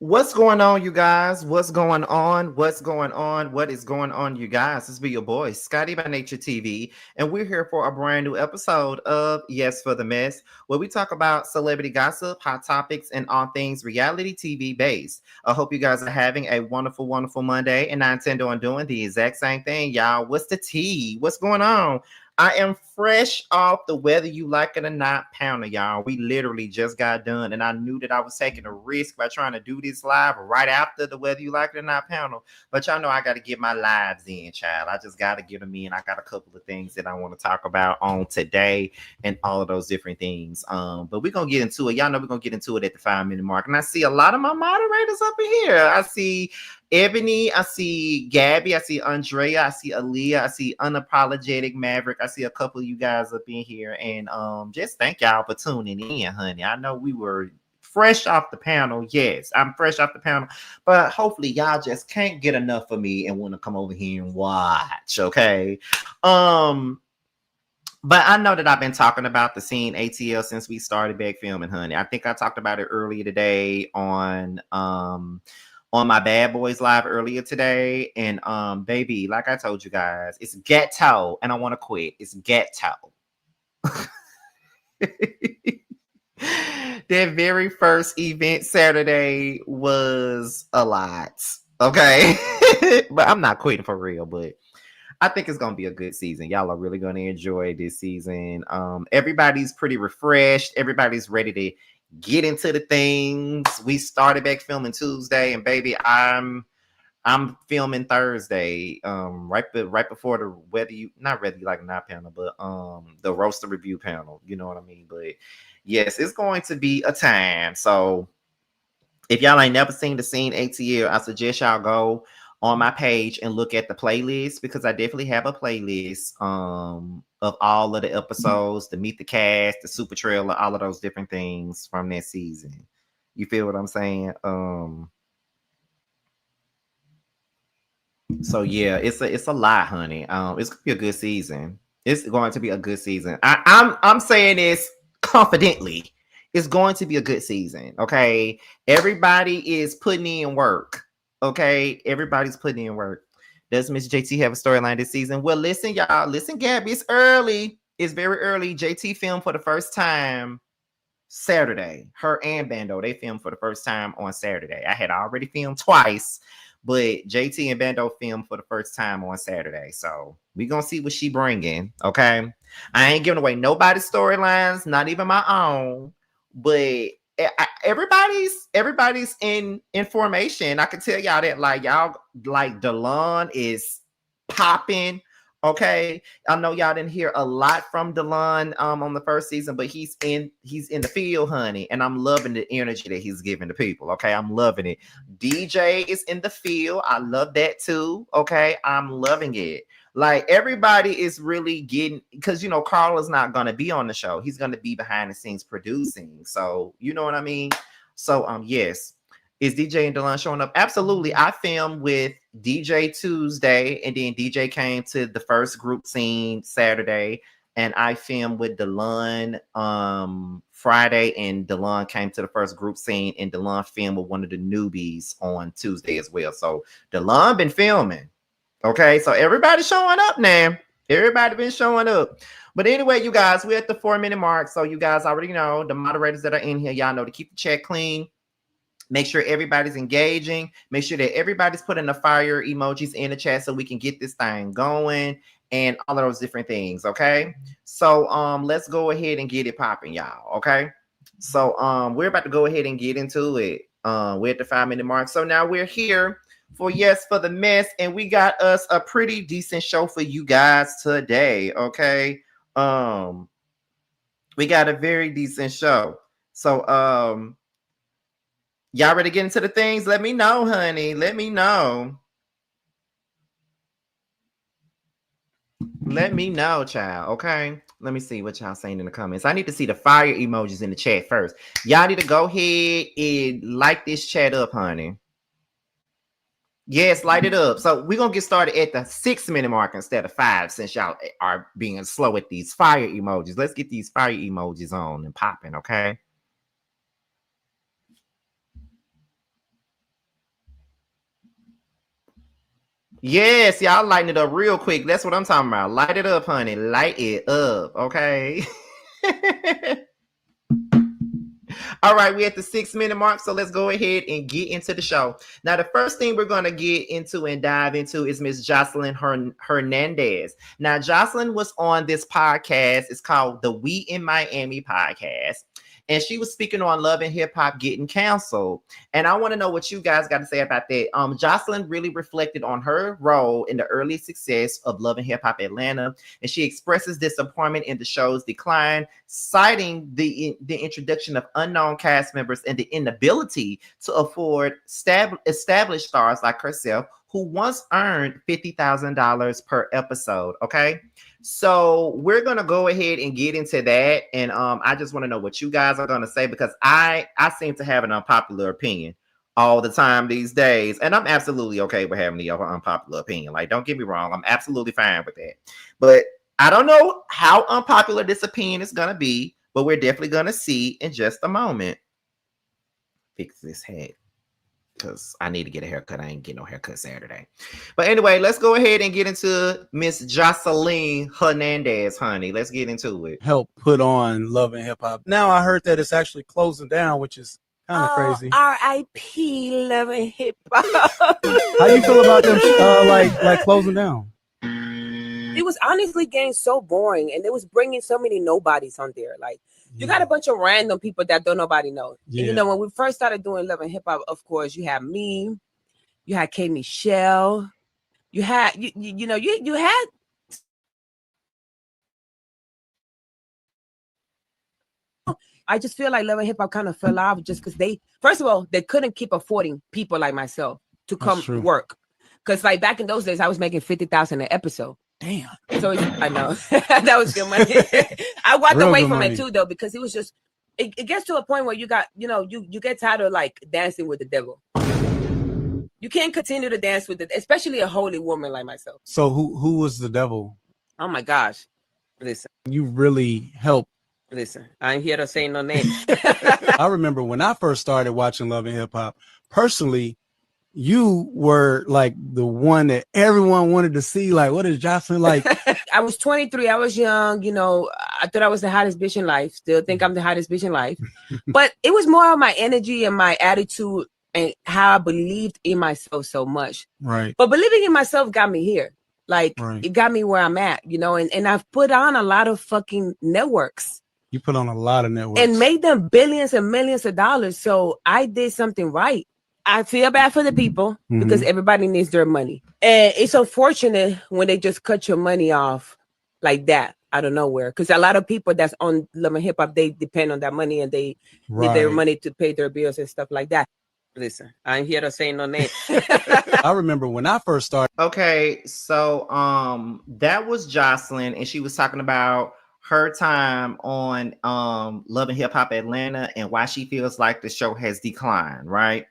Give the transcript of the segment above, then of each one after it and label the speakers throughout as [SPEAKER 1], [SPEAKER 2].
[SPEAKER 1] What's going on, you guys? What's going on? What's going on? What is going on, you guys? This be your boy, Scotty by Nature TV, and we're here for a brand new episode of Yes for the Mess, where we talk about celebrity gossip, hot topics, and all things reality TV based. I hope you guys are having a wonderful, wonderful Monday, and I intend on doing the exact same thing, y'all. What's the tea? What's going on? I am fresh off the whether you like it or not pounder, y'all. We literally just got done, and I knew that I was taking a risk by trying to do this live right after the whether you like it or not pounder. But y'all know I got to get my lives in, child. I just got to get them in. I got a couple of things that I want to talk about on today and all of those different things. But we're gonna get into it. Y'all know we're gonna get into it at the 5 minute mark. And I see a lot of my moderators up in here. I see Ebony, I see Gabby, I see Andrea, I see Aaliyah, I see Unapologetic Maverick. I see a couple of you guys up in here, and just thank y'all for tuning in, honey. I know we were fresh off the panel. Yes, I'm fresh off the panel, but hopefully y'all just can't get enough of me and want to come over here and watch. Okay, but I know that I've been talking about the scene ATL since we started back filming, honey. I think I talked about it earlier today on my Bad Boys Live earlier today. And baby, like I told you guys, it's ghetto and I want to quit. It's ghetto. That very first event Saturday was a lot. Okay. But I'm not quitting for real, but I think it's gonna be a good season. Y'all are really gonna enjoy this season. Everybody's pretty refreshed. Everybody's ready to get into the things. We started back filming Tuesday, and baby, I'm filming Thursday. Right before the whether you not whether you like or not panel, but the roaster review panel. You know what I mean? But yes, it's going to be a time. So if y'all ain't never seen the scene ATL, I suggest y'all go on my page and look at the playlist, because I definitely have a playlist of all of the episodes, the meet the cast, the super trailer, all of those different things from that season. You feel what I'm saying? So yeah, it's a lot, honey. It's gonna be a good season. It's going to be a good season. I'm saying this confidently. It's going to be a good season. Okay, everybody is putting in work. Okay, everybody's putting in work. Does Miss JT have a storyline this season? Well, listen, y'all. Listen, Gabby. It's early. It's very early. JT filmed for the first time Saturday. Her and Bando, they filmed for the first time on Saturday. I had already filmed twice, but JT and Bando filmed for the first time on Saturday. So we gonna see what she bringing. Okay, I ain't giving away nobody's storylines, not even my own. But everybody's in formation. I can tell y'all that, like, y'all, like, Delon is popping. Okay, I know y'all didn't hear a lot from Delon on the first season, but he's in the field, honey, and I'm loving the energy that he's giving to people. Okay, I'm loving it. DJ is in the field. I love that too. Okay, I'm loving it. Like, everybody is really getting, because Carl is not gonna be on the show. He's gonna be behind the scenes producing. So you know what I mean. So yes. Is DJ and Delon showing up? Absolutely. I filmed with DJ Tuesday, and then DJ came to the first group scene Saturday, and I filmed with Delon Friday, and Delon came to the first group scene, and Delon filmed with one of the newbies on Tuesday as well. So Delon been filming. Okay, so everybody's showing up now. Everybody been showing up. But anyway, you guys, we're at the 4 minute mark. So you guys already know, the moderators that are in here, y'all know to keep the chat clean. Make sure everybody's engaging. Make sure that everybody's putting the fire emojis in the chat so we can get this thing going and all of those different things. Okay. So let's go ahead and get it popping, y'all. Okay. So we're about to go ahead and get into it. We're at the 5 minute mark. So now we're here for Yes for the Mess, and we got us a pretty decent show for you guys today. Okay. We got a very decent show. So y'all ready to get into the things? Let me know, honey. Let me know. Let me know, child. Okay. Let me see what y'all saying in the comments. I need to see the fire emojis in the chat first. Y'all need to go ahead and light this chat up, honey. Yes, light it up. So we're going to get started at the 6 minute mark instead of 5, since y'all are being slow at these fire emojis. Let's get these fire emojis on and popping, okay? Yes, y'all lighten it up real quick. That's what I'm talking about. Light it up, honey. Light it up, okay? All right, we're at the 6-minute mark, so let's go ahead and get into the show. Now, the first thing we're going to get into and dive into is Miss Joseline Hernandez. Now, Joseline was on this podcast. It's called the We in Miami podcast. And she was speaking on Love and Hip Hop getting canceled. And I want to know what you guys got to say about that. Joseline really reflected on her role in the early success of Love and Hip Hop Atlanta. And she expresses disappointment in the show's decline, citing the introduction of unknown cast members and the inability to afford established stars like herself, who once earned $50,000 per episode. Okay. So we're gonna go ahead and get into that, and I just want to know what you guys are gonna say, because I seem to have an unpopular opinion all the time these days, and I'm absolutely okay with having the unpopular opinion. Like, don't get me wrong, I'm absolutely fine with that. But I don't know how unpopular this opinion is gonna be, but we're definitely gonna see in just a moment. Fix this hat, because I need to get a haircut. I ain't getting no haircut Saturday. But anyway, let's go ahead and get into Miss Joseline Hernandez, honey. Let's get into it.
[SPEAKER 2] Help put on Love and Hip Hop. Now I heard that it's actually closing down, which is kind of crazy.
[SPEAKER 3] R.I.P. Love and Hip Hop.
[SPEAKER 2] How you feel about them like closing down?
[SPEAKER 3] It was honestly getting so boring, and it was bringing so many nobodies on there. Like, you got a bunch of random people that don't nobody know. Yeah. And, you know, when we first started doing Love and Hip Hop, of course, you had me, you had K Michelle, you had you had. I just feel like Love and Hip Hop kind of fell off just because first of all, they couldn't keep affording people like myself to come work. Because like back in those days, I was making $50,000 an episode.
[SPEAKER 2] Damn.
[SPEAKER 3] So I know that was good money. I walked away from it too, though, because it was just it gets to a point where you got, you get tired of like dancing with the devil. You can't continue to dance with especially a holy woman like myself.
[SPEAKER 2] So who was the devil?
[SPEAKER 3] Oh my gosh. Listen.
[SPEAKER 2] You really helped.
[SPEAKER 3] Listen, I ain't here to say no name.
[SPEAKER 2] I remember when I first started watching Love and Hip Hop, personally, you were like the one that everyone wanted to see. Like, what is Joseline like?
[SPEAKER 3] I was 23. I was young. I thought I was the hottest bitch in life. Still think I'm the hottest bitch in life. But it was more of my energy and my attitude and how I believed in myself so much.
[SPEAKER 2] Right.
[SPEAKER 3] But believing in myself got me here. Like, It got me where I'm at, and I've put on a lot of fucking networks.
[SPEAKER 2] You put on a lot of networks.
[SPEAKER 3] And made them billions and millions of dollars. So I did something right. I feel bad for the people because everybody needs their money. And it's unfortunate when they just cut your money off like that out of nowhere. Because a lot of people that's on Love and Hip Hop, they depend on that money and they need their money to pay their bills and stuff like that. Listen, I ain't here to say no name.
[SPEAKER 2] I remember when I first started.
[SPEAKER 1] Okay, so that was Joseline, and she was talking about her time on Love and Hip Hop Atlanta and why she feels like the show has declined, right?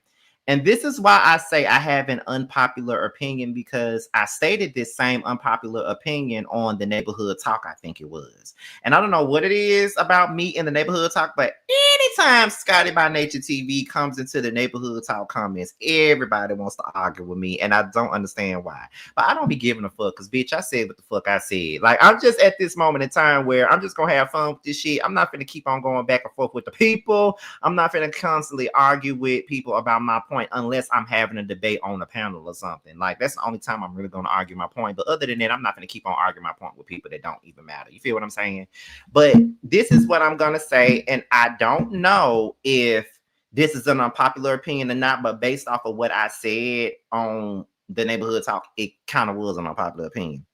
[SPEAKER 1] And this is why I say I have an unpopular opinion, because I stated this same unpopular opinion on the Neighborhood Talk, I think it was. And I don't know what it is about me in the Neighborhood Talk, but anytime Scotty by Nature TV comes into the Neighborhood Talk comments, everybody wants to argue with me, and I don't understand why. But I don't be giving a fuck, because bitch, I said what the fuck I said. Like, I'm just at this moment in time where I'm just gonna have fun with this shit. I'm not gonna keep on going back and forth with the people. I'm not gonna constantly argue with people about my point unless I'm having a debate on a panel or something. Like, that's the only time I'm really going to argue my point. But other than that, I'm not going to keep on arguing my point with people that don't even matter. You feel what I'm saying? But this is what I'm going to say, and I don't know if this is an unpopular opinion or not, but based off of what I said on the Neighborhood Talk, it kind of was an unpopular opinion.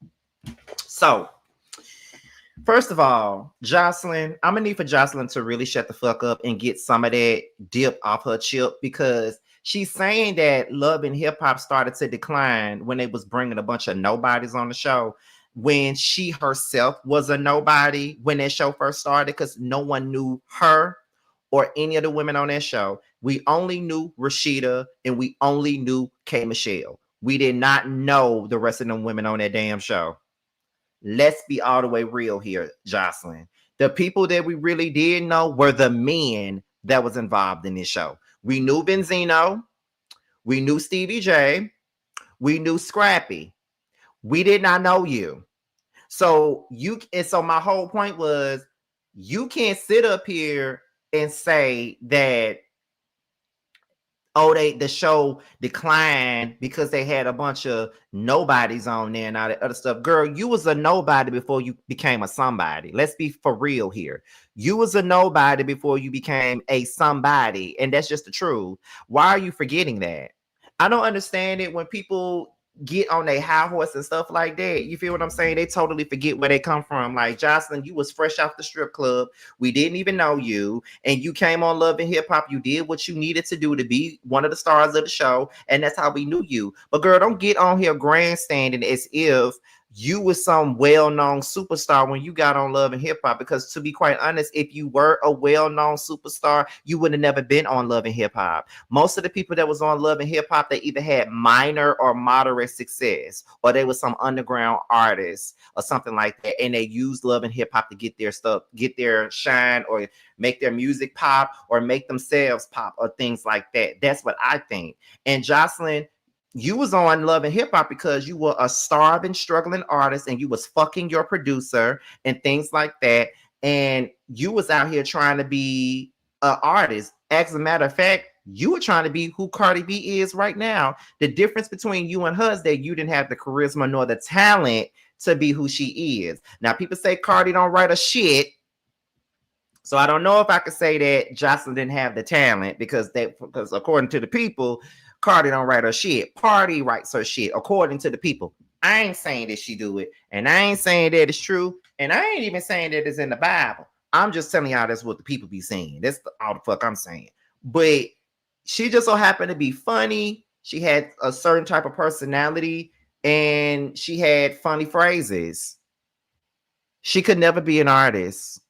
[SPEAKER 1] So, first of all, Joseline, I'm going to need for Joseline to really shut the fuck up and get some of that dip off her chip, because she's saying that Love and Hip Hop started to decline when they was bringing a bunch of nobodies on the show, when she herself was a nobody when that show first started, because no one knew her or any of the women on that show. We only knew Rashida and we only knew K Michelle. We did not know the rest of them women on that damn show. Let's be all the way real here, Joseline. The people that we really did know were the men that was involved in this show. We knew Benzino. We knew Stevie J. We knew Scrappy. We did not know you. So my whole point was, you can't sit up here and say that, oh, the show declined because they had a bunch of nobodies on there and all that other stuff. Girl, you was a nobody before you became a somebody. Let's be for real here. You was a nobody before you became a somebody, and that's just the truth. Why are you forgetting that? I don't understand it when people get on their high horse and stuff like that. You feel what I'm saying? They totally forget where they come from. Like, Joseline, you was fresh off the strip club. We didn't even know you. And you came on Love and Hip Hop. You did what you needed to do to be one of the stars of the show. And that's how we knew you. But girl, don't get on here grandstanding as if you was some well-known superstar when you got on Love and Hip Hop. Because to be quite honest, if you were a well-known superstar, you would have never been on Love and Hip Hop. Most of the people that was on Love and Hip Hop, they either had minor or moderate success, or they was some underground artists or something like that, and they used Love and Hip Hop to get their stuff, get their shine, or make their music pop, or make themselves pop, or things like that. That's what I think. And Joseline, you was on Love and Hip Hop because you were a starving, struggling artist, and you was fucking your producer and things like that. And you was out here trying to be an artist. As a matter of fact, you were trying to be who Cardi B is right now. The difference between you and her is that you didn't have the charisma nor the talent to be who she is. Now, people say Cardi don't write a shit. So I don't know if I could say that Joseline didn't have the talent, because according to the people, Cardi don't write her shit. Party writes her shit, according to the people. I ain't saying that she do it, and I ain't saying that it's true, and I ain't even saying that it's in the Bible. I'm just telling y'all that's what the people be saying. That's all the fuck I'm saying. But she just so happened to be funny. She had a certain type of personality, and she had funny phrases. She could never be an artist.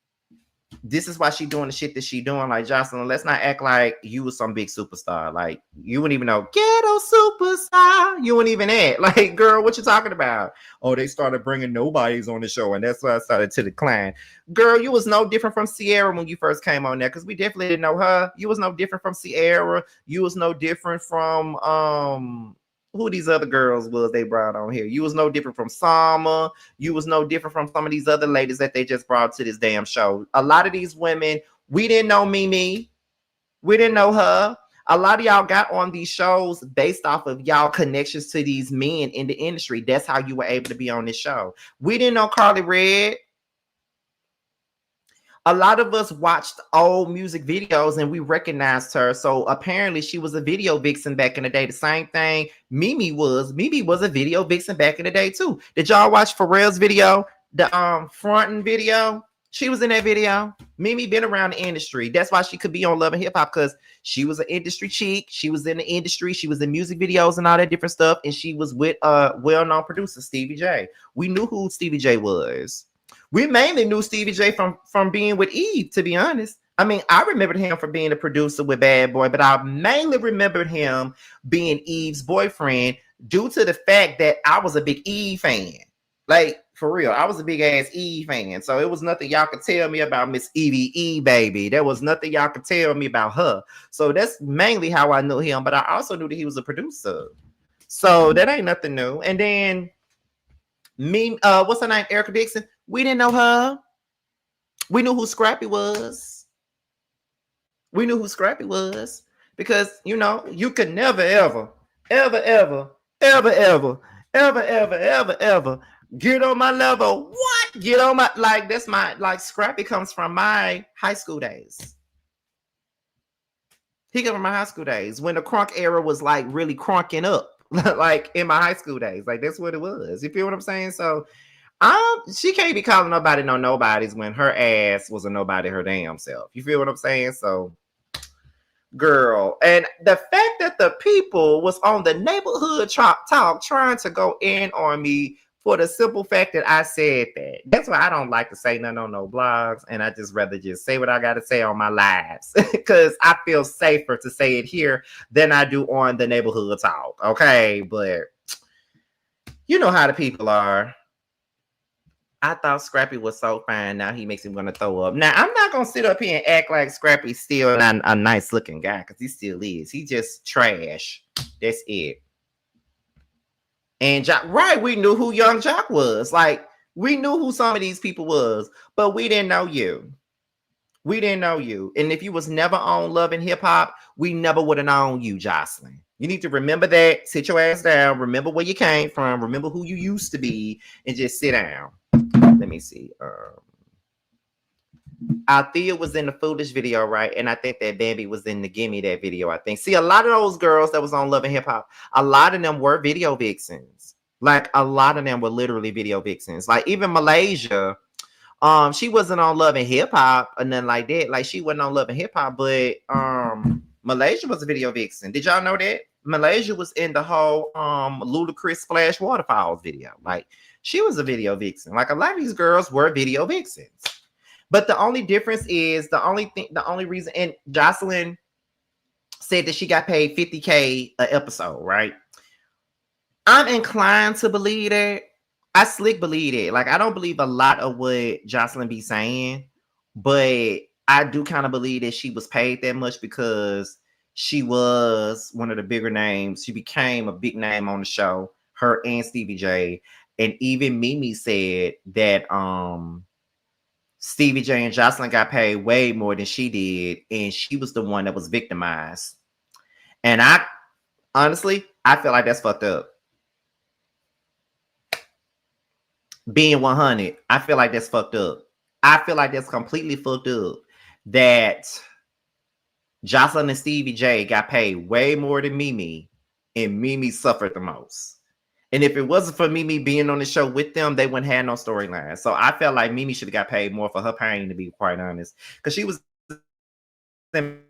[SPEAKER 1] This is why she doing the shit that she doing. Like, Joseline, let's not act like you was some big superstar. Like, you wouldn't even know ghetto superstar. You wouldn't even act like, girl, what you talking about? Oh, they started bringing nobodies on the show, and that's why I started to decline. Girl, you was no different from Sierra when you first came on there, because we definitely didn't know her. You was no different from Sierra. You was no different from who these other girls was they brought on here. You was no different from Sama. You was no different from some of these other ladies that they just brought to this damn show. A lot of these women, we didn't know Mimi. We didn't know her. A lot of y'all got on these shows based off of y'all connections to these men in the industry. That's how you were able to be on this show. We didn't know Carly Red. A lot of us watched old music videos and we recognized her. So apparently she was a video vixen back in the day. The same thing Mimi was. Mimi was a video vixen back in the day too. Did y'all watch Pharrell's video? The fronting video? She was in that video. Mimi been around the industry. That's why she could be on Love and Hip Hop, because she was an industry chick. She was in the industry. She was in music videos and all that different stuff. And she was with a well-known producer, Stevie J. We knew who Stevie J was. We mainly knew Stevie J from being with Eve, to be honest. I mean, I remembered him for being a producer with Bad Boy, but I mainly remembered him being Eve's boyfriend due to the fact that I was a big Eve fan. Like, for real, I was a big ass Eve fan. So it was nothing y'all could tell me about Miss Evie E, baby. There was nothing y'all could tell me about her. So that's mainly how I knew him. But I also knew that he was a producer. So that ain't nothing new. And then what's her name? Erica Dixon. We didn't know her. We knew who Scrappy was. We knew who Scrappy was because, you know, you could never, ever get on my level. What? Get on my, like, that's my, like, Scrappy comes from my high school days. He came from my high school days when the crunk era was, like, really crunking up, like, in my high school days. Like, that's what it was. You feel what I'm saying? So, she can't be calling nobody no nobodies when her ass was a nobody her damn self. You feel what I'm saying? So, girl, and the fact that the people was on the neighborhood talk trying to go in on me for the simple fact that I said that. That's why I don't like to say nothing on no blogs, and I just rather just say what I got to say on my lives because I feel safer to say it here than I do on the neighborhood talk. Okay, but you know how the people are. I thought Scrappy was so fine. Now he makes me want to throw up. Now, I'm not going to sit up here and act like Scrappy's still not a nice looking guy because he still is. He just trash. That's it. And right, we knew who Young Jock was. Like, we knew who some of these people was, but we didn't know you. We didn't know you. And if you was never on Love and Hip Hop, we never would have known you, Joseline. You need to remember that. Sit your ass down. Remember where you came from. Remember who you used to be, and just sit down. Let me see. Althea was in the Foolish video, right? And I think that Bambi was in the Gimme That video, I think. See, a lot of those girls that was on Love and Hip Hop, a lot of them were video vixens. Like, a lot of them were literally video vixens. Like, even Malaysia, she wasn't on Love and Hip Hop or nothing like that. Like, she wasn't on Love and Hip Hop, but Malaysia was a video vixen. Did y'all know that? Malaysia was in the whole Ludacris Splash Waterfalls video. Like, she was a video vixen. Like, a lot of these girls were video vixens. But the only difference is the only reason, and Joseline said that she got paid $50K an episode, right? I'm inclined to believe that. I slick believe it. Like, I don't believe a lot of what Joseline be saying, but I do kind of believe that she was paid that much because she was one of the bigger names. She became a big name on the show, her and Stevie J. And even Mimi said that Stevie J and Joseline got paid way more than she did, and she was the one that was victimized. And I honestly feel like that's fucked up. Being 100, I feel like that's fucked up. I feel like that's completely fucked up that Joseline and Stevie J got paid way more than Mimi, and Mimi suffered the most. And if it wasn't for Mimi being on the show with them, they wouldn't have no storyline. So I felt like Mimi should have got paid more for her pain, to be quite honest, because she was slightly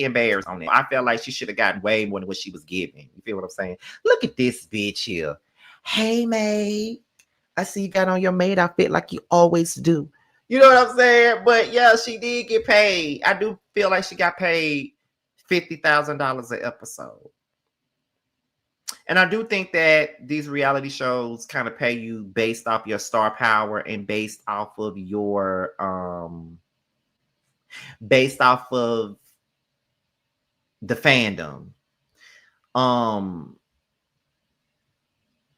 [SPEAKER 1] embarrassed on it. I felt like she should have gotten way more than what she was giving. You feel what I'm saying? Look at this bitch here. Hey, maid. I see you got on your maid outfit like you always do. You know what I'm saying? But yeah, she did get paid. I do feel like she got paid $50,000 an episode. And I do think that these reality shows kind of pay you based off your star power and based off of your based off of the fandom.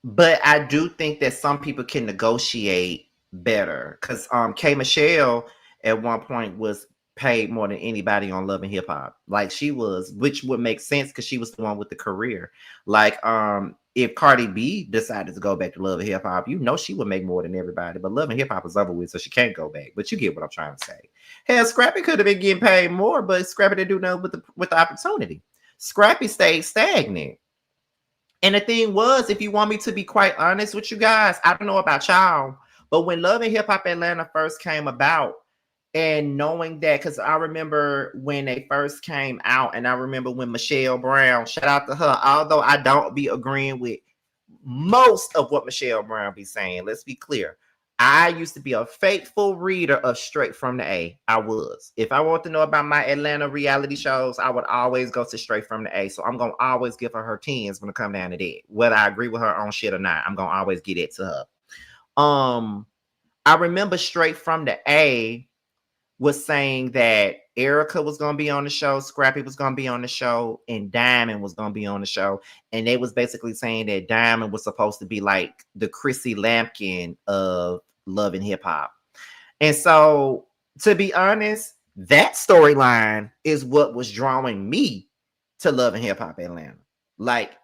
[SPEAKER 1] But I do think that some people can negotiate better, because K Michelle at one point was paid more than anybody on Love and Hip Hop. Like, she was, which would make sense because she was the one with the career. Like, if Cardi B decided to go back to Love and Hip Hop, you know she would make more than everybody. But Love and Hip Hop is over with, so she can't go back. But you get what I'm trying to say. Hell, Scrappy could have been getting paid more, but Scrappy didn't do nothing with the opportunity. Scrappy stayed stagnant. And the thing was, if you want me to be quite honest with you guys, I don't know about y'all, but when Love and Hip Hop Atlanta first came about, and knowing that, because I remember when they first came out, and I remember when Michelle Brown, shout out to her, although I don't be agreeing with most of what Michelle Brown be saying, let's be clear. I used to be a faithful reader of Straight from the A. I was. If I want to know about my Atlanta reality shows, I would always go to Straight from the A. So I'm going to always give her tens when it come down to that. Whether I agree with her on shit or not, I'm going to always get it to her. I remember Straight from the A was saying that Erica was going to be on the show, Scrappy was going to be on the show, and Diamond was going to be on the show. And they was basically saying that Diamond was supposed to be like the Chrissy Lampkin of Love and Hip Hop. And so, to be honest, that storyline is what was drawing me to Love and Hip Hop Atlanta. Like,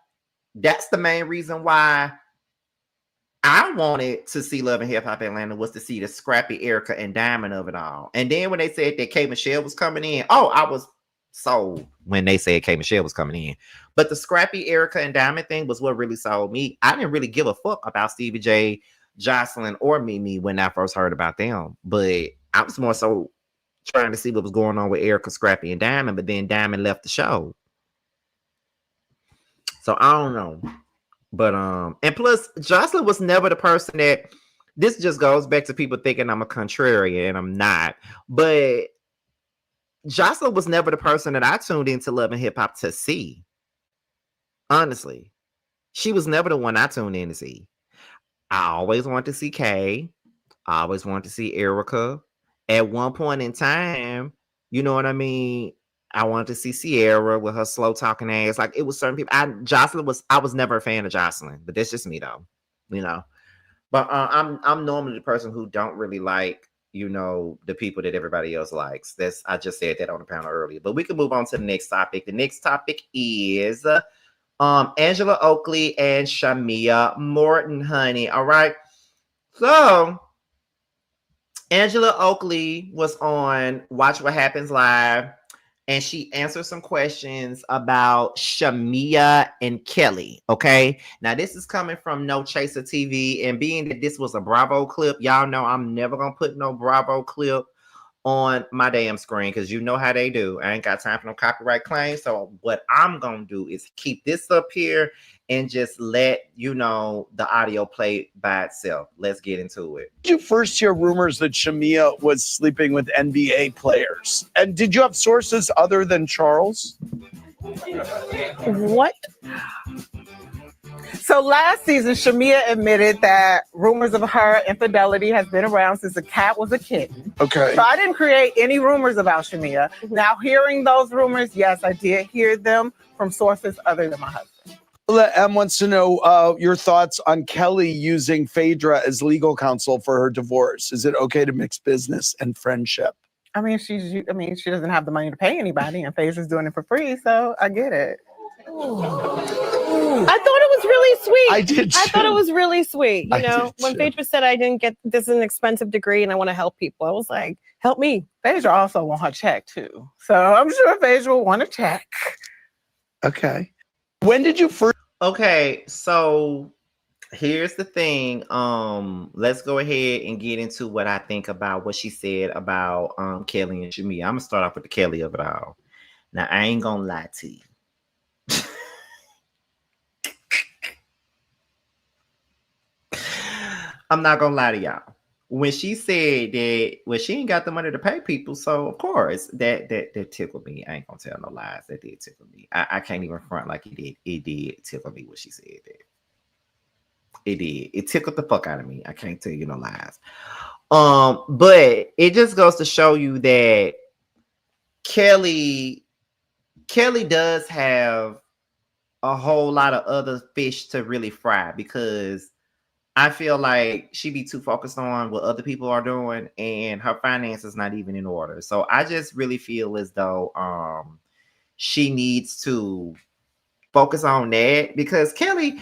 [SPEAKER 1] that's the main reason why I wanted to see Love and Hip Hop Atlanta, was to see the Scrappy, Erica, and Diamond of it all. And then when they said that K Michelle was coming in, I was sold when they said K Michelle was coming in. But the Scrappy, Erica, and Diamond thing was what really sold me. I didn't really give a fuck about Stevie J, Joseline, or Mimi when I first heard about them. But I was more so trying to see what was going on with Erica, Scrappy, and Diamond. But then Diamond left the show. So I don't know. But and plus Joseline was never the person that, this just goes back to people thinking I'm a contrarian, and I'm not. But Joseline was never the person that I tuned into Love and Hip Hop to see. Honestly, she was never the one I tuned in to see. I always wanted to see Kay. I always wanted to see Erica. At one point in time, you know what I mean? I wanted to see Sierra with her slow talking ass. Like it was certain people. I was never a fan of Joseline, but that's just me though, you know. But I'm normally the person who don't really like, you know, the people that everybody else likes. I just said that on the panel earlier. But we can move on to the next topic. The next topic is Angela Oakley and Shamea Morton, honey. All right. So Angela Oakley was on Watch What Happens Live, and she answered some questions about Shamea and Kelly. Okay. Now, this is coming from No Chaser TV, and being that this was a Bravo clip, y'all know I'm never going to put no Bravo clip on my damn screen because you know how they do. I ain't got time for no copyright claims. So what I'm gonna do is keep this up here and just let you know the audio play by itself. Let's get into it.
[SPEAKER 4] Did you first hear rumors that Shamea was sleeping with NBA players? And did you have sources other than Charles?
[SPEAKER 5] What? So last season, Shamea admitted that rumors of her infidelity has been around since the cat was a kitten.
[SPEAKER 4] Okay.
[SPEAKER 5] So I didn't create any rumors about Shamea. Now, hearing those rumors, yes, I did hear them from sources other than my husband.
[SPEAKER 4] Em wants to know your thoughts on Kelly using Phaedra as legal counsel for her divorce. Is it okay to mix business and friendship?
[SPEAKER 5] I mean, she doesn't have the money to pay anybody, and Phaedra's doing it for free, so I get it.
[SPEAKER 6] I thought it was really sweet.
[SPEAKER 4] I did too.
[SPEAKER 6] I thought it was really sweet. You know, when
[SPEAKER 4] too.
[SPEAKER 6] Phaedra said I didn't get this is an expensive degree and I want to help people, I was like, help me.
[SPEAKER 5] Phaedra also want her check too, so I'm sure Phaedra will want a check.
[SPEAKER 4] Okay. When did you first?
[SPEAKER 1] Okay, so here's the thing. Let's go ahead and get into what I think about what she said about Kelly and Shamea. I'm gonna start off with the Kelly of it all. Now I ain't gonna lie to you. I'm not gonna lie to y'all. When she said that, well, she ain't got the money to pay people, so of course that tickled me. I ain't gonna tell no lies. That did tickle me. I can't even front like it did. It did tickle me when she said that. It did. It tickled the fuck out of me. I can't tell you no lies. But it just goes to show you that Kelly does have a whole lot of other fish to really fry, because I feel like she be too focused on what other people are doing and her finances not even in order. So I just really feel as though she needs to focus on that, because Kelly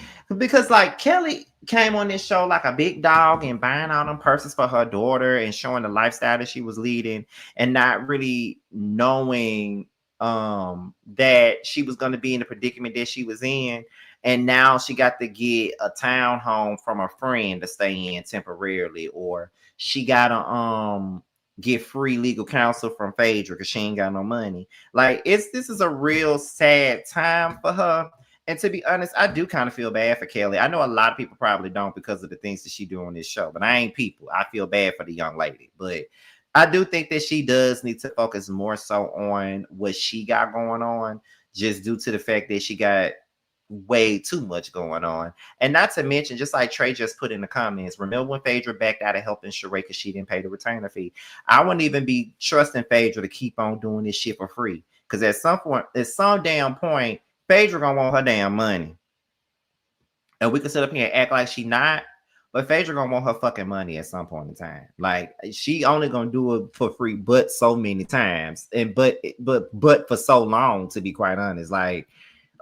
[SPEAKER 1] came on this show like a big dog and buying all them purses for her daughter and showing the lifestyle that she was leading and not really knowing that she was going to be in the predicament that she was in. And now she got to get a townhome from a friend to stay in temporarily, or she got to get free legal counsel from Phaedra because she ain't got no money. Like this is a real sad time for her. And to be honest, I do kind of feel bad for Kelly. I know a lot of people probably don't because of the things that she do on this show, but I ain't people. I feel bad for the young lady, but I do think that she does need to focus more so on what she got going on, just due to the fact that she got way too much going on. And not to mention, just like Trey just put in the comments, remember when Phaedra backed out of helping Sheree because she didn't pay the retainer fee? I wouldn't even be trusting Phaedra to keep on doing this shit for free, because at some damn point, Phaedra gonna want her damn money. And we can sit up here and act like she not, but Phaedra gonna want her fucking money at some point in time. Like she only gonna do it for free, but so many times, and but for so long, to be quite honest. Like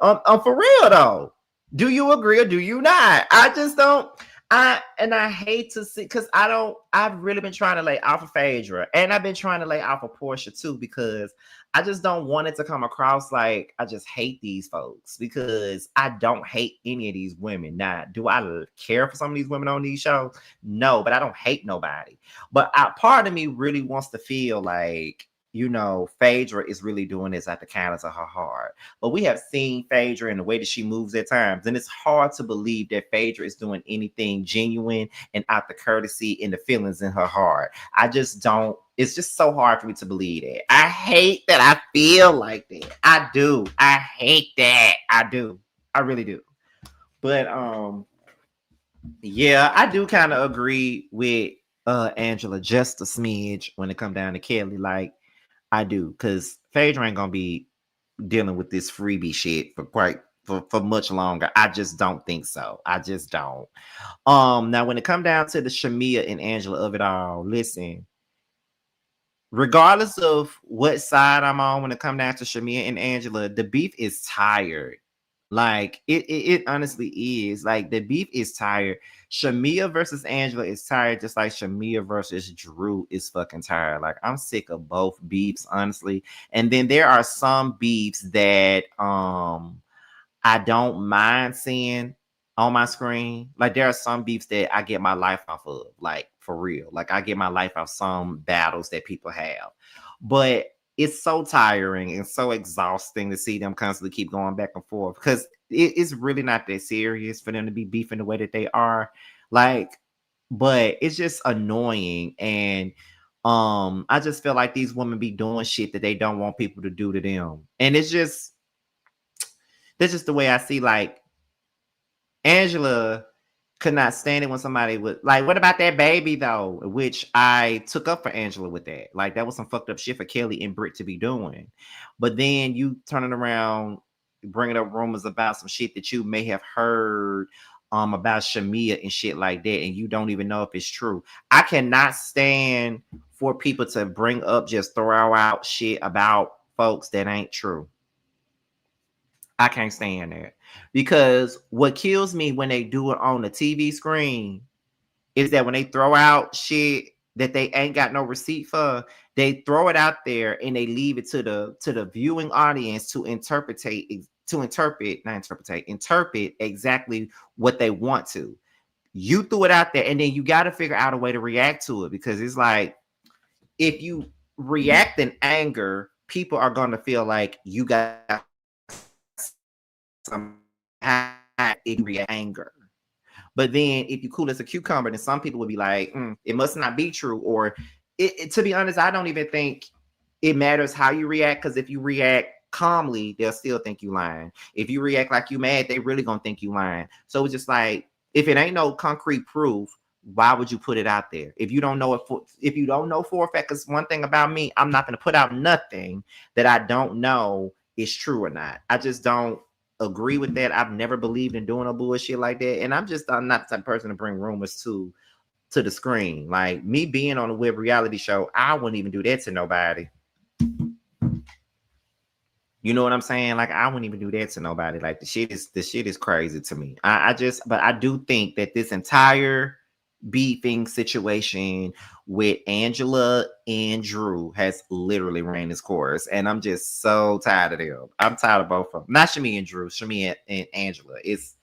[SPEAKER 1] for real though, do you agree or do you not? I just don't. I hate to see, because I've really been trying to lay off of Phaedra, and I've been trying to lay off of Portia too, because I just don't want it to come across like I just hate these folks, because I don't hate any of these women. Now, do I care for some of these women on these shows? No, but I don't hate nobody. But part of me really wants to feel like, you know, Phaedra is really doing this at the kindness of her heart. But we have seen Phaedra and the way that she moves at times, and it's hard to believe that Phaedra is doing anything genuine and out the courtesy in the feelings in her heart. I just don't. It's just so hard for me to believe that. I hate that I feel like that. I do. I hate that. I do. I really do. But yeah, I do kind of agree with Angela just a smidge when it come down to Kelly. Like, I do, because Phaedra ain't gonna be dealing with this freebie shit for much longer. I just don't think so. I just don't. Now when it come down to the Shamea and Angela of it all, listen. Regardless of what side I'm on when it come down to Shamea and Angela, the beef is tired. Like it honestly is. Like the beef is tired. Shamea versus Angela is tired, just like Shamea versus Drew is fucking tired. Like I'm sick of both beefs, honestly. And then there are some beefs that I don't mind seeing on my screen. Like there are some beefs that I get my life off of, like for real. Like I get my life off some battles that people have. But it's so tiring and so exhausting to see them constantly keep going back and forth, because it's really not that serious for them to be beefing the way that they are. Like, but it's just annoying. And I just feel like these women be doing shit that they don't want people to do to them. And that's just the way I see. Like Angela could not stand it when somebody would like, what about that baby though? Which I took up for Angela with that. Like that was some fucked up shit for Kelly and Britt to be doing. But then you turning around, bringing up rumors about some shit that you may have heard about Shamea and shit like that, and you don't even know if it's true. I cannot stand for people to bring up, just throw out shit about folks that ain't true. I can't stand that, because what kills me when they do it on the TV screen is that when they throw out shit that they ain't got no receipt for, they throw it out there and they leave it to the viewing audience to interpret exactly what they want to. You threw it out there, and then you got to figure out a way to react to it, because it's like, if you react in anger, people are going to feel like you got some anger. But then if you cool as a cucumber, then some people would be like, it must not be true. Or to be honest, I don't even think it matters how you react, because if you react calmly, they'll still think you lying. If you react like you mad, they really gonna think you lying. So it's just like, if it ain't no concrete proof, why would you put it out there? If you don't know if you don't know for a fact, because one thing about me, I'm not gonna put out nothing that I don't know is true or not. I just don't agree with that. I've never believed in doing a bullshit like that, and I'm not the type of person to bring rumors to the screen. Like me being on a web reality show, I wouldn't even do that to nobody. You know what I'm saying? Like I wouldn't even do that to nobody. Like the shit is crazy to me. But I do think that this entire beefing situation with Angela and Drew has literally ran its course, and I'm just so tired of them. I'm tired of both of them. Not Shamea and Drew, Shamea and Angela. It's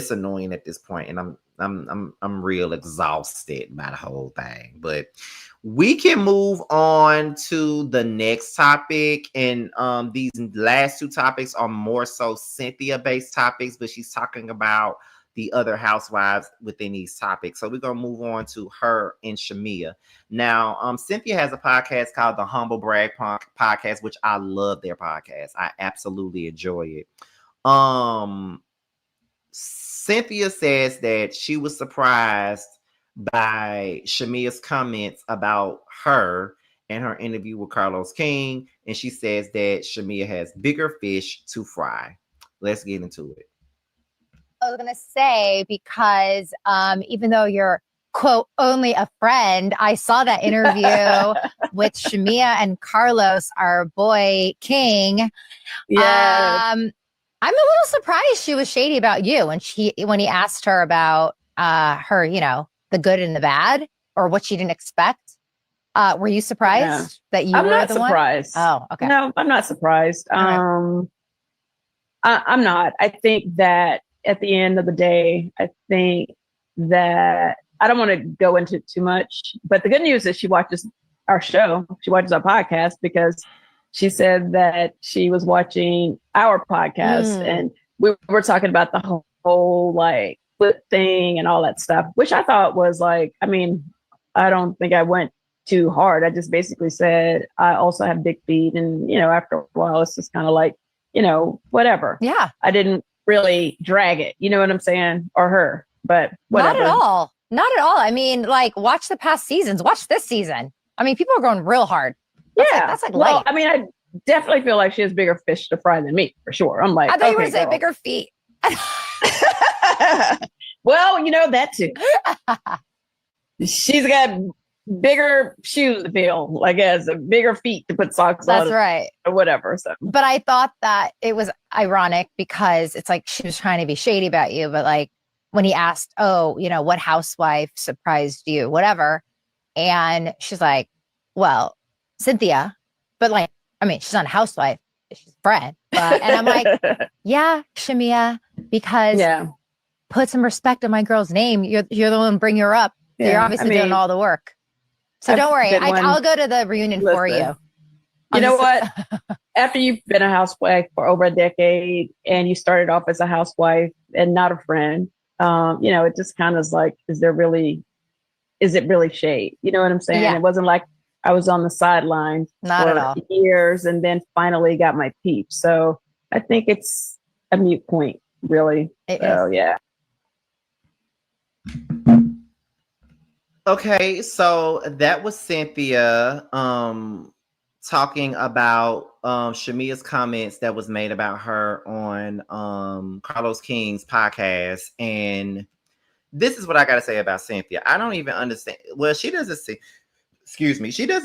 [SPEAKER 1] annoying at this point, and I'm real exhausted by the whole thing. But we can move on to the next topic, and these last two topics are more so Cynthia based topics, but she's talking about the other housewives within these topics. So we're gonna move on to her and Shamea. Now, Cynthia has a podcast called the Humble Brag Podcast, which I love their podcast. I absolutely enjoy it. Cynthia says that she was surprised by Shamea's comments about her and her interview with Carlos King, and she says that Shamea has bigger fish to fry. Let's get into it.
[SPEAKER 7] I was going to say, because even though you're, quote, only a friend, I saw that interview with Shamea and Carlos, our boy King.
[SPEAKER 3] Yeah.
[SPEAKER 7] I'm a little surprised she was shady about you when he asked her about her, the good and the bad, or what she didn't expect. Were you surprised that you
[SPEAKER 8] I'm
[SPEAKER 7] were
[SPEAKER 8] not
[SPEAKER 7] the
[SPEAKER 8] surprised.
[SPEAKER 7] one? Oh, okay.
[SPEAKER 8] No, I'm not surprised.
[SPEAKER 7] Right.
[SPEAKER 8] I'm not. I think that at the end of the day, I think that I don't want to go into too much, but the good news is she watches our show. She watches our podcast, because she said that she was watching our podcast and we were talking about the whole like flip thing and all that stuff, which I thought was like, I mean, I don't think I went too hard. I just basically said, I also have big feet. And, after a while, it's just kind of like, whatever.
[SPEAKER 7] Yeah.
[SPEAKER 8] I didn't really drag it. You know what I'm saying? Or her, but whatever.
[SPEAKER 7] Not at all. Not at all. I mean, like, watch the past seasons. Watch this season. I mean, people are going real hard. That's like light.
[SPEAKER 8] I mean, I definitely feel like she has bigger fish to fry than me, for sure. I'm like,
[SPEAKER 7] I thought you were
[SPEAKER 8] okay,
[SPEAKER 7] going to say
[SPEAKER 8] girl.
[SPEAKER 7] bigger feet.
[SPEAKER 8] Well, that too. She's got bigger shoes to fill, I guess, bigger feet to put socks on.
[SPEAKER 7] That's right.
[SPEAKER 8] Or whatever. So,
[SPEAKER 7] but I thought that it was ironic because it's like she was trying to be shady about you, but like when he asked, oh, what housewife surprised you, whatever, and she's like, well, Cynthia, but like, I mean, she's not a housewife, she's a friend, and I'm like, yeah, Shamea, because put some respect on my girl's name. You're the one bring her up. So you're obviously doing all the work. So don't worry, I'll go to the reunion for you.
[SPEAKER 8] You know what? After you've been a housewife for over a decade and you started off as a housewife and not a friend, it just kind of is like, is it really shade? You know what I'm saying?
[SPEAKER 7] Yeah.
[SPEAKER 8] It wasn't like I was on the sidelines for years and then finally got my peep. So I think it's a moot point, really. Yeah.
[SPEAKER 1] Okay, so that was Cynthia talking about Shamea's comments that was made about her on Carlos King's podcast. And this is what I gotta say about Cynthia. I don't even understand. Well, she doesn't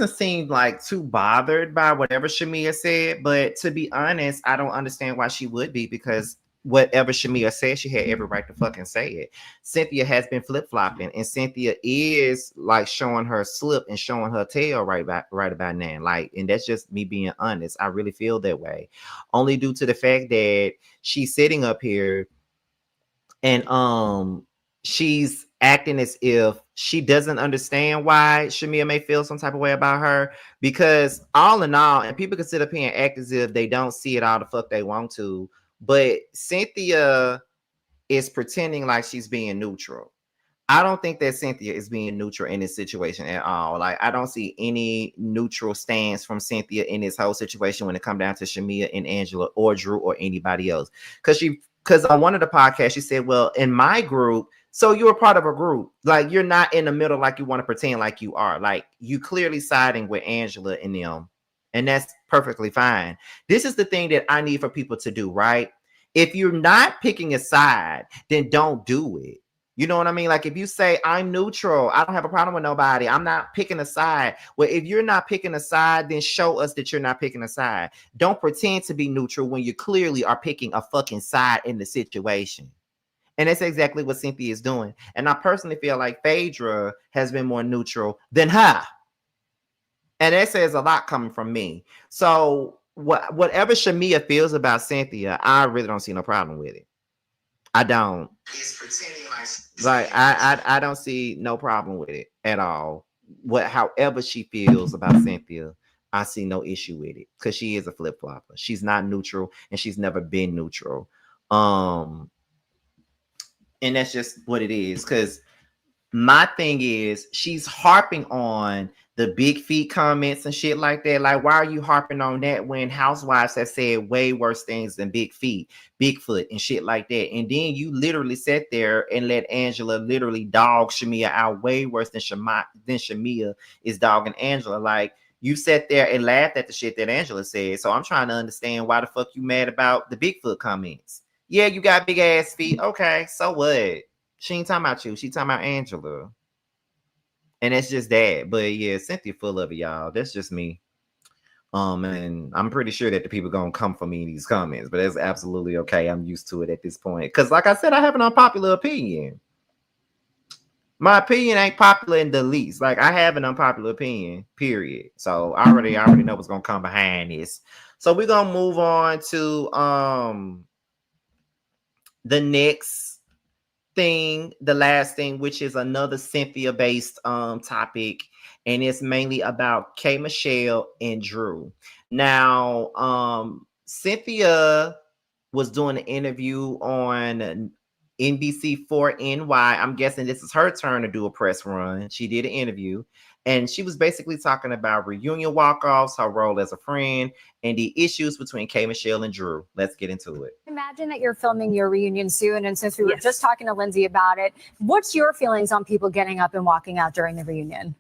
[SPEAKER 1] seem like too bothered by whatever Shamea said, but to be honest, I don't understand why she would be, because whatever Shamea said, she had every right to fucking say it. Cynthia has been flip-flopping, and Cynthia is like showing her slip and showing her tail right about now. Like, and that's just me being honest. I really feel that way. Only due to the fact that she's sitting up here and she's acting as if she doesn't understand why Shamea may feel some type of way about her, because all in all, and people can sit up here and act as if they don't see it all the fuck they want to, but Cynthia is pretending like she's being neutral. I don't think that Cynthia is being neutral in this situation at all. Like, I don't see any neutral stance from Cynthia in this whole situation when it comes down to Shamea and Angela or Drew or anybody else. Because on one of the podcasts, she said, well, in my group, so you're a part of a group. Like, you're not in the middle like you want to pretend like you are. Like, you clearly siding with Angela and them. And that's perfectly fine. This is the thing that I need for people to do, right? If you're not picking a side, then don't do it. You know what I mean? Like, if you say, I'm neutral, I don't have a problem with nobody, I'm not picking a side. Well, if you're not picking a side, then show us that you're not picking a side. Don't pretend to be neutral when you clearly are picking a fucking side in the situation. And that's exactly what Cynthia is doing. And I personally feel like Phaedra has been more neutral than her. And that says a lot coming from me. So whatever Shamea feels about Cynthia, I really don't see no problem with it. I don't. Like, I don't see no problem with it at all. However she feels about Cynthia, I see no issue with it, because she is a flip-flopper. She's not neutral, and she's never been neutral. And that's just what it is. Because my thing is, she's harping on the big feet comments and shit like that. Like, why are you harping on that when housewives have said way worse things than big feet, Bigfoot, and shit like that? And then you literally sat there and let Angela literally dog Shamea out way worse than Shamea is dogging Angela. Like, you sat there and laughed at the shit that Angela said. So I'm trying to understand why the fuck you mad about the Bigfoot comments. Yeah, you got big ass feet. Okay, so what? She ain't talking about you. She talking about Angela. And it's just that. But yeah, Cynthia full of it, y'all. That's just me. And I'm pretty sure that the people gonna come for me in these comments, but that's absolutely okay. I'm used to it at this point. Because like I said, I have an unpopular opinion. My opinion ain't popular in the least. Like, I have an unpopular opinion, period. So I already know what's gonna come behind this. So we're gonna move on to the next thing, the last thing, which is another Cynthia based topic, and it's mainly about K Michelle and Drew. Now Cynthia was doing an interview on NBC4NY. I'm guessing this is her turn to do a press run. She did an interview, and she was basically talking about reunion walk-offs, her role as a friend, and the issues between K Michelle and Drew. Let's get into it.
[SPEAKER 9] Imagine that you're filming your reunion soon, and since we were just talking to Lindsay about it, what's your feelings on people getting up and walking out during the reunion?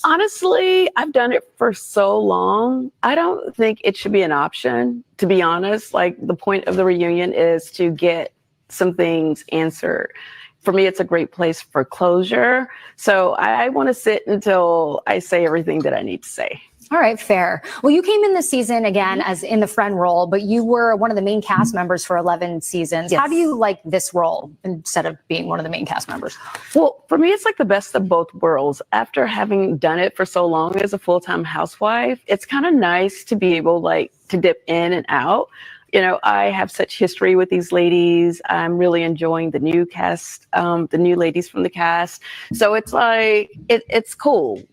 [SPEAKER 8] Honestly, I've done it for so long. I don't think it should be an option, to be honest. Like, the point of the reunion is to get some things answered. For me, it's a great place for closure. So I want to sit until I say everything that I need to say.
[SPEAKER 9] All right, fair. Well, you came in this season again as in the friend role, but you were one of the main cast members for 11 seasons.
[SPEAKER 8] Yes.
[SPEAKER 9] How do you like this role instead of being one of the main cast members?
[SPEAKER 8] Well, for me, it's like the best of both worlds. After having done it for so long as a full-time housewife, it's kind of nice to be able to dip in and out. You know, I have such history with these ladies. I'm really enjoying the new cast, the new ladies from the cast. So it's like, it's cool.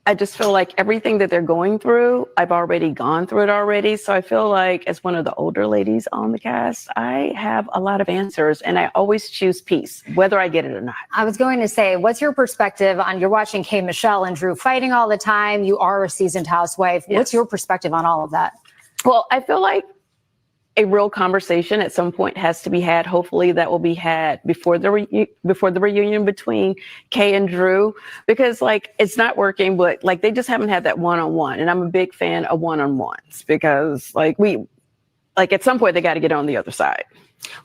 [SPEAKER 8] I just feel like everything that they're going through, I've already gone through it already. So I feel like as one of the older ladies on the cast, I have a lot of answers and I always choose peace, whether I get it or not.
[SPEAKER 9] I was going to say, what's your perspective on, you're watching K. Michelle and Drew fighting all the time. You are a seasoned housewife.
[SPEAKER 8] Yes.
[SPEAKER 9] What's your perspective on all of that?
[SPEAKER 8] Well, I feel like a real conversation at some point has to be had. Hopefully that will be had before the reunion between Kay and Drew, because it's not working, but they just haven't had that one-on-one. And I'm a big fan of one-on-ones because at some point they got to get on the other side.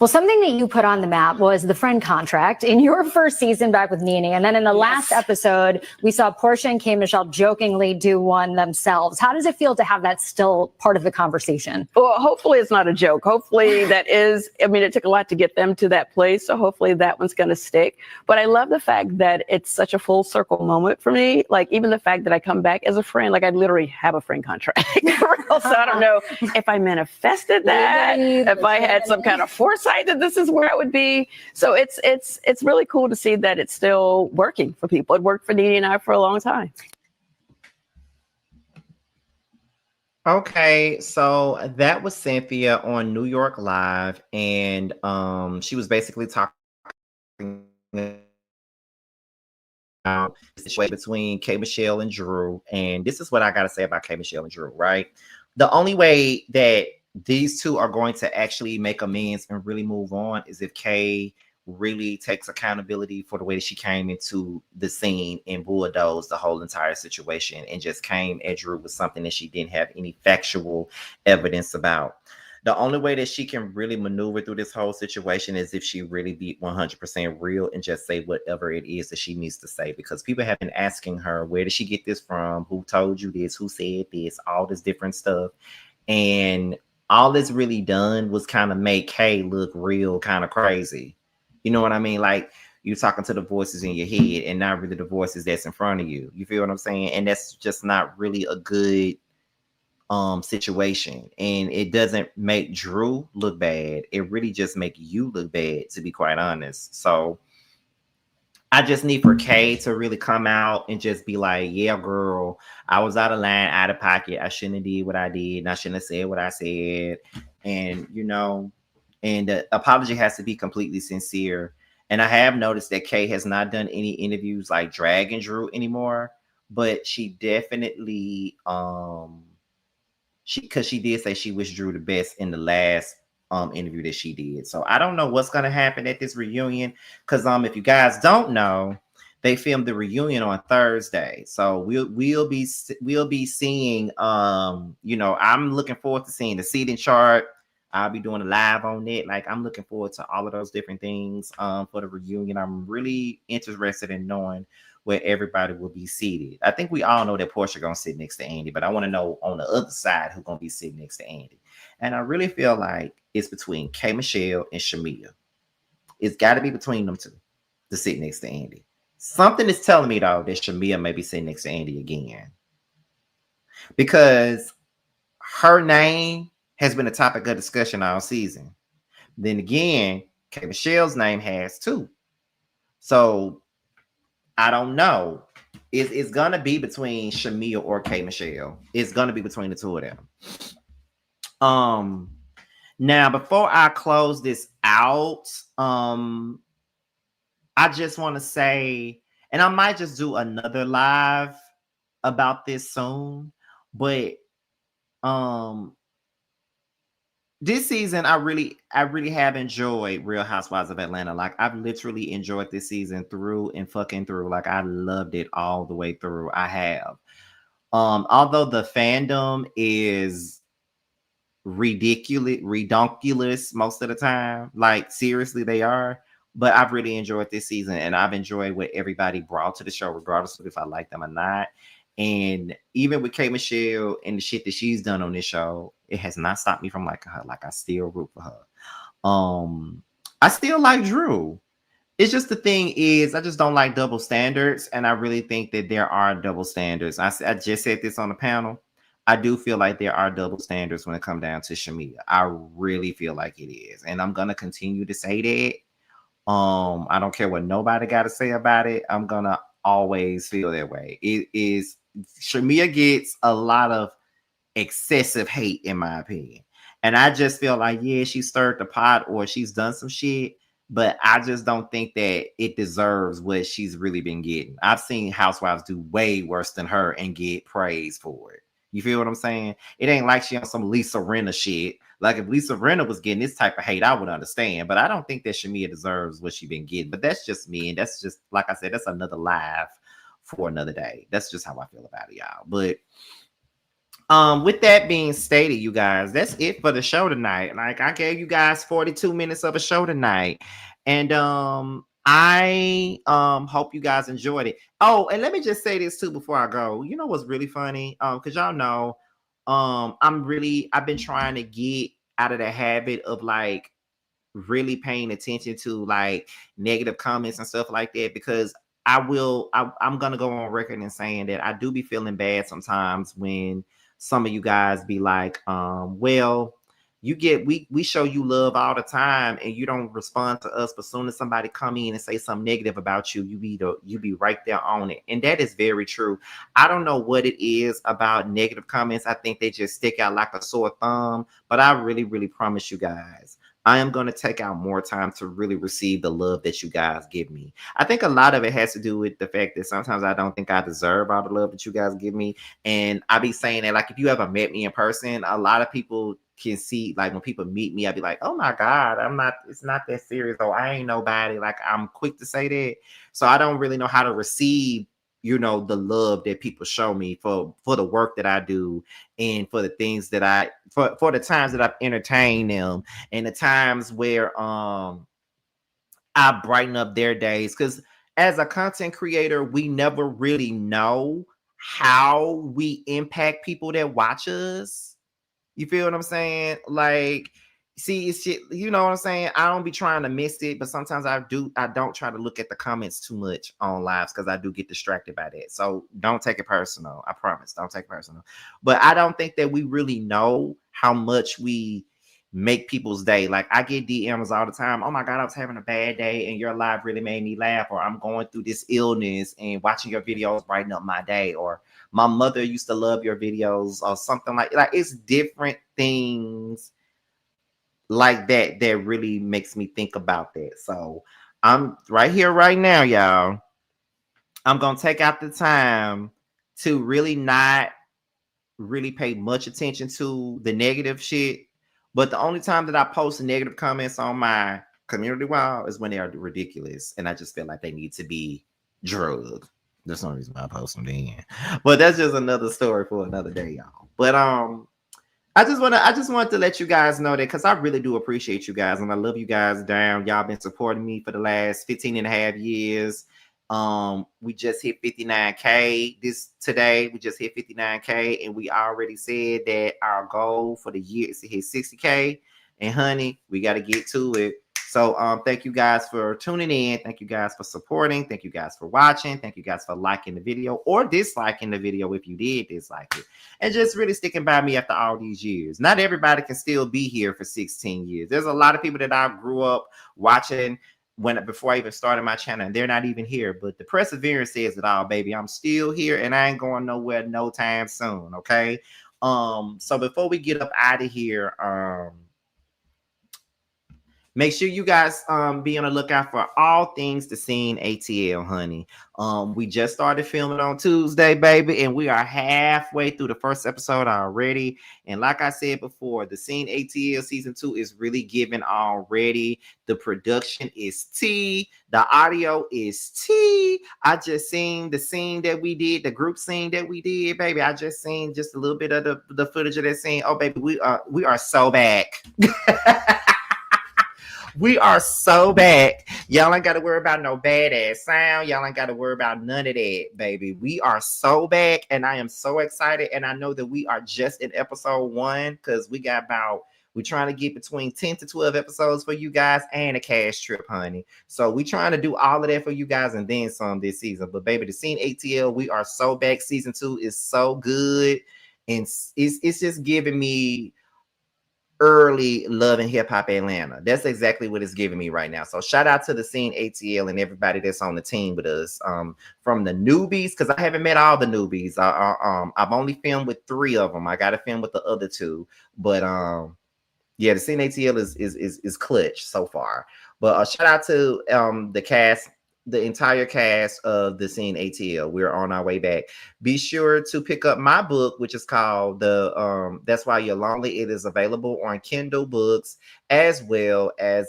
[SPEAKER 9] Well, something that you put on the map was the friend contract in your first season back with Nene. And then in the last episode, we saw Portia and K. Michelle jokingly do one themselves. How does it feel to have that still part of the conversation?
[SPEAKER 8] Well, hopefully it's not a joke. Hopefully that is, it took a lot to get them to that place. So hopefully that one's going to stick. But I love the fact that it's such a full circle moment for me. Even the fact that I come back as a friend, I literally have a friend contract. So I don't know if I manifested that, if I had some kind of foresight that this is where I would be. So it's really cool to see that it's still working for people. It worked for Nene and I for a long time.
[SPEAKER 1] Okay, so that was Cynthia on New York Live, and she was basically talking about the situation between K. Michelle and Drew. And this is what I gotta say about K. Michelle and Drew, right? The only way that these two are going to actually make amends and really move on is if Kay really takes accountability for the way that she came into the scene and bulldozed the whole entire situation and just came at Drew with something that she didn't have any factual evidence about. The only way that she can really maneuver through this whole situation is if she really be 100% real and just say whatever it is that she needs to say, because people have been asking her, where did she get this from? Who told you this? Who said this? All this different stuff. And all this really done was kind of make Kay look real kind of crazy. You know what I mean? Like, you're talking to the voices in your head and not really the voices that's in front of you. You feel what I'm saying? And that's just not really a good situation. And it doesn't make Drew look bad. It really just make you look bad, to be quite honest. So I just need for Kay to really come out and just be like, yeah, girl, I was out of line, out of pocket. I shouldn't have did what I did. And I shouldn't have said what I said. And, and the apology has to be completely sincere. And I have noticed that Kay has not done any interviews like dragging Drew anymore, but she definitely, because she did say she wished Drew the best in the last interview that she did. So I don't know what's going to happen at this reunion, because if you guys don't know, they filmed the reunion on Thursday. So we'll be seeing I'm looking forward to seeing the seating chart. I'll be doing a live on it. I'm looking forward to all of those different things for the reunion. I'm really interested in knowing where everybody will be seated. I think we all know that Portia gonna sit next to Andy, but I want to know on the other side who's gonna be sitting next to Andy. And I really feel like it's between K. Michelle and Shamea. It's got to be between them two to sit next to Andy. Something is telling me though that Shamea may be sitting next to Andy again, because her name has been a topic of discussion all season. Then again, K. Michelle's name has too. So I don't know. It's gonna be between Shamea or K. Michelle. It's gonna be between the two of them. Now before I close this out, I just want to say, and I might just do another live about this soon, but this season, I really have enjoyed Real Housewives of Atlanta. Like, I've literally enjoyed this season through and fucking through. Like, I loved it all the way through. I have. Although the fandom is redonkulous most of the time, like seriously, they are. But I've really enjoyed this season, and I've enjoyed what everybody brought to the show, regardless of if I like them or not. And even with K Michelle and the shit that she's done on this show, it has not stopped me from liking her. Like, I still root for her. I still like Drew. It's just the thing is, I just don't like double standards, and I really think that there are double standards. I just said this on the panel. I do feel like there are double standards when it comes down to Shamea. I really feel like it is, and I'm gonna continue to say that. I don't care what nobody got to say about it. I'm gonna always feel that way. It is Shamea gets a lot of excessive hate, in my opinion, and I just feel like, yeah, she stirred the pot or she's done some shit, but I just don't think that it deserves what she's really been getting. I've seen housewives do way worse than her and get praise for it. You feel what I'm saying? It ain't like she on some Lisa Rinna shit. Like, if Lisa Rinna was getting this type of hate, I would understand. But I don't think that Shamea deserves what she been getting. But that's just me. And that's just, like I said, that's another live for another day. That's just how I feel about it, y'all. But with that being stated, you guys, that's it for the show tonight. Like, I gave you guys 42 minutes of a show tonight. And I hope you guys enjoyed it. Oh, and let me just say this too before I go. You know what's really funny? Because y'all know I've been trying to get out of the habit of like really paying attention to like negative comments and stuff like that, because I'm gonna go on record and saying that I do be feeling bad sometimes when some of you guys be like, well, we show you love all the time and you don't respond to us, but as soon as somebody come in and say something negative about you, you be right there on it. And that is very true. I don't know what it is about negative comments. I think they just stick out like a sore thumb, but I really, really promise you guys, I am going to take out more time to really receive the love that you guys give me. I think a lot of it has to do with the fact that sometimes I don't think I deserve all the love that you guys give me. And I be saying that, like, if you ever met me in person, a lot of people can see, like, when people meet me, I'd be like, oh my God, it's not that serious. Oh, I ain't nobody. Like, I'm quick to say that. So I don't really know how to receive, you know, the love that people show me for the work that I do and for the things that for the times that I've entertained them and the times where I brighten up their days. Because as a content creator, we never really know how we impact people that watch us. You feel what I'm saying? Like, see, it's shit, you know what I'm saying? I don't be trying to miss it, but sometimes I don't try to look at the comments too much on lives because I do get distracted by that. So don't take it personal. I promise. Don't take it personal. But I don't think that we really know how much we make people's day. Like, I get DMs all the time. Oh my God, I was having a bad day and your live really made me laugh. Or I'm going through this illness and watching your videos brighten up my day. Or my mother used to love your videos, or something like it's different things like that that really makes me think about that. So I'm right here right now, y'all. I'm gonna take out the time to really not really pay much attention to the negative shit. But the only time that I post negative comments on my community wall is when they are ridiculous, and I just feel like they need to be drugged. That's the only reason why I post them then. But that's just another story for another day, y'all. But I just want to let you guys know that, because I really do appreciate you guys and I love you guys down. Y'all been supporting me for the last 15 and a half years. We just hit 59K today. We just hit 59K, and we already said that our goal for the year is to hit 60K. And honey, we got to get to it. So thank you guys for tuning in. Thank you guys for supporting. Thank you guys for watching. Thank you guys for liking the video or disliking the video if you did dislike it. And just really sticking by me after all these years. Not everybody can still be here for 16 years. There's a lot of people that I grew up watching before I even started my channel, and they're not even here. But the perseverance says it all, baby. I'm still here and I ain't going nowhere no time soon. Okay. So before we get up out of here, Make sure you guys be on the lookout for all things The Scene ATL, honey. We just started filming on Tuesday, baby, and we are halfway through the first episode already. And like I said before, The Scene ATL season 2 is really giving already. The production is T, the audio is T. I just seen the scene that we did, the group scene that we did, baby. I just seen just a little bit of the footage of that scene. Oh, baby, we are so back. We are so back. Y'all ain't got to worry about no badass sound. Y'all ain't got to worry about none of that, baby. We are so back, and I am so excited. And I know that we are just in episode 1 because we're trying to get between 10 to 12 episodes for you guys and a cash trip, honey. So we're trying to do all of that for you guys and then some this season. But baby, The Scene ATL, we are so back. Season 2 is so good, and it's just giving me early Love and Hip Hop Atlanta. That's exactly what it's giving me right now. So shout out to The Scene ATL and everybody that's on the team with us. From the newbies, because I haven't met all the newbies. I've only filmed with 3 of them. I got to film with the other 2, but yeah, The Scene ATL is clutch so far. But shout out to the cast, the entire cast of The Scene ATL. We're on our way back. Be sure to pick up my book, which is called That's Why You're Lonely. It is available on Kindle books as well as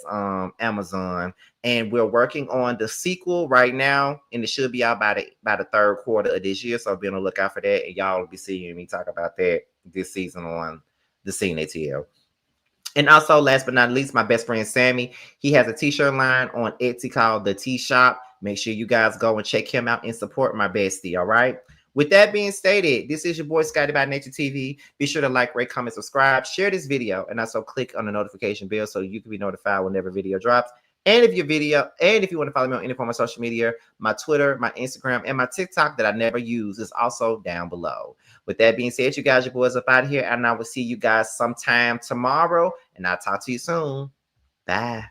[SPEAKER 1] Amazon. And we're working on the sequel right now, and it should be out by the third quarter of this year. So be on the lookout for that, and y'all will be seeing me talk about that this season on The Scene ATL. And also, last but not least, my best friend Sammy, he has a t-shirt line on Etsy called The T Shop. Make sure you guys go and check him out and support my bestie, all right? With that being stated, this is your boy Scotty by Nature TV. Be sure to like, rate, comment, subscribe, share this video, and also click on the notification bell so you can be notified whenever video drops. And if you want to follow me on any form of social media, my Twitter, my Instagram, and my TikTok that I never use is also down below. With that being said, you guys, your boys up out of here, and I will see you guys sometime tomorrow, and I'll talk to you soon. Bye.